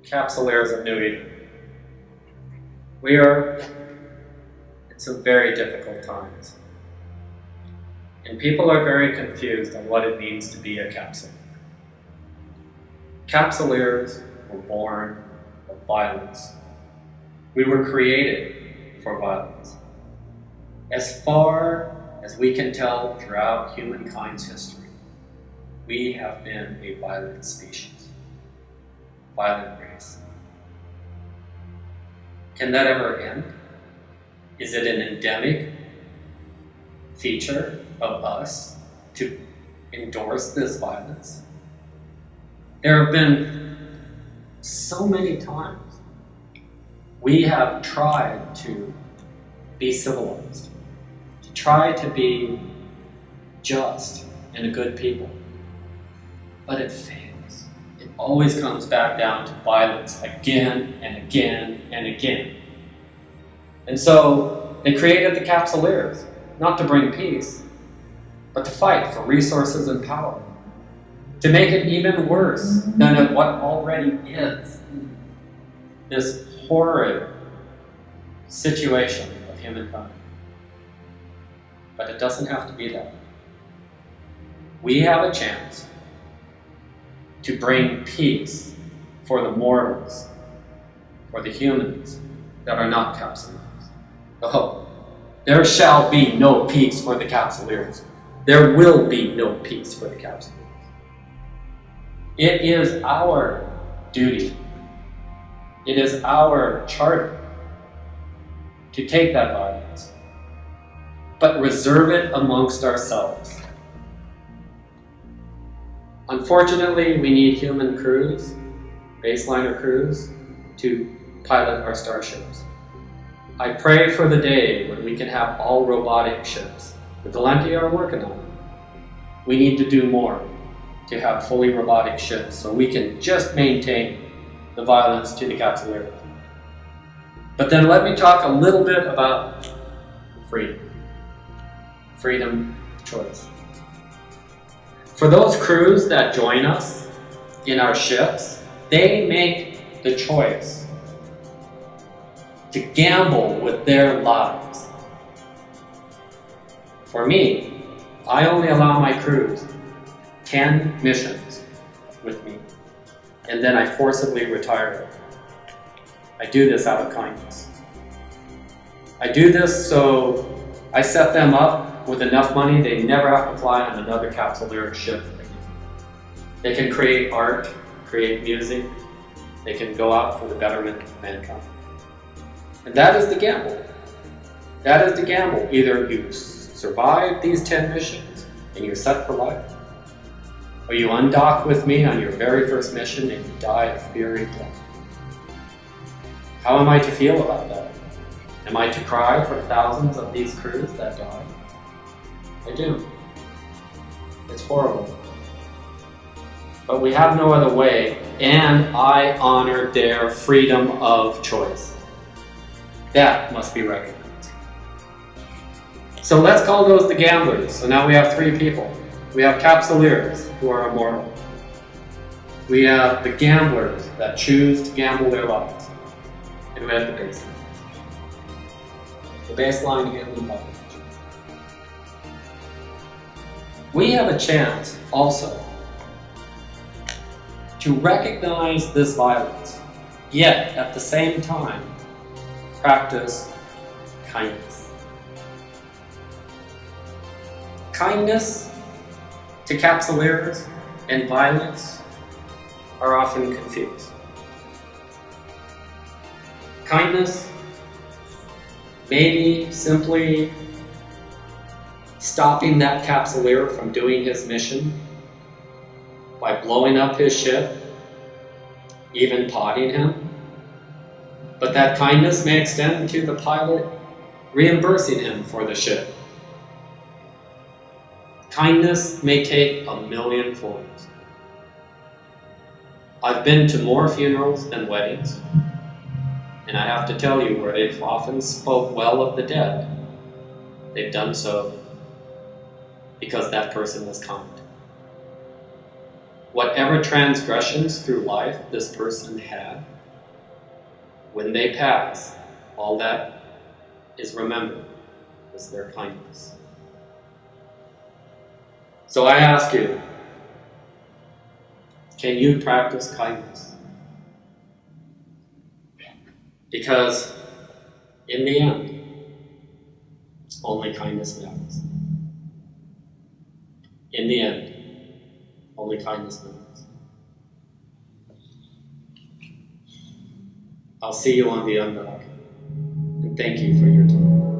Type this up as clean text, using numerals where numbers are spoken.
Capsuleers of New Eden. We are in some very difficult times. And people are very confused on what it means to be a capsule. Capsuleers were born of violence. We were created for violence. As far as we can tell throughout humankind's history, we have been a violent species, violent race. Can that ever end? Is it an endemic feature of us to endorse this violence? There have been so many times we have tried to be civilized, to try to be just and a good people, but it fails. It always comes back down to violence again and again and again. And so they created the Capsuleers, not to bring peace, but to fight for resources and power, to make it even worse than what already is. This horrid situation of humankind. But it doesn't have to be that way. We have a chance to bring peace for the mortals, for the humans that are not Capsuleers. Oh, there shall be no peace for the Capsuleers. There will be no peace for the Capsuleers. It is our duty, it is our charter to take that violence, but reserve it amongst ourselves. Unfortunately, we need human crews, baseliner crews, to pilot our starships. I pray for the day when we can have all robotic ships. The Valenti are working on it. We need to do more to have fully robotic ships so we can just maintain the violence to the Capsuleers. But then let me talk a little bit about freedom. Freedom of choice. For those crews that join us in our ships, they make the choice to gamble with their lives. For me, I only allow my crews 10 missions with me, and then I forcibly retire them. I do this out of kindness. I do this so I set them up with enough money they never have to fly on another Capsuleer ship again. They can create art, create music, they can go out for the betterment of mankind. And that is the gamble. That is the gamble. Either you survive these 10 missions and you're set for life, or you undock with me on your very first mission and you die a fiery death. How am I to feel about that? Am I to cry for thousands of these crews that die? I do. It's horrible. But we have no other way, and I honor their freedom of choice. That must be recognized. So let's call those the gamblers. So now we have 3 people. We have Capsuleers, who are immortal. We have the gamblers that choose to gamble their lives. And we have the baseline. The baseline gambling population. We have a chance also to recognize this violence, yet at the same time practice kindness. Kindness to Capsuleers and violence are often confused. Kindness may be simply stopping that Capsuleer from doing his mission by blowing up his ship, even potting him. But that kindness may extend to the pilot reimbursing him for the ship. Kindness may take a million forms. I've been to more funerals than weddings, and I have to tell you, where they've often spoke well of the dead, they've done so because that person was kind. Whatever transgressions through life this person had, when they pass, all that is remembered is their kindness. So I ask you, can you practice kindness? Because in the end, only kindness matters. In the end, only kindness matters. I'll see you on the undock, and thank you for your time.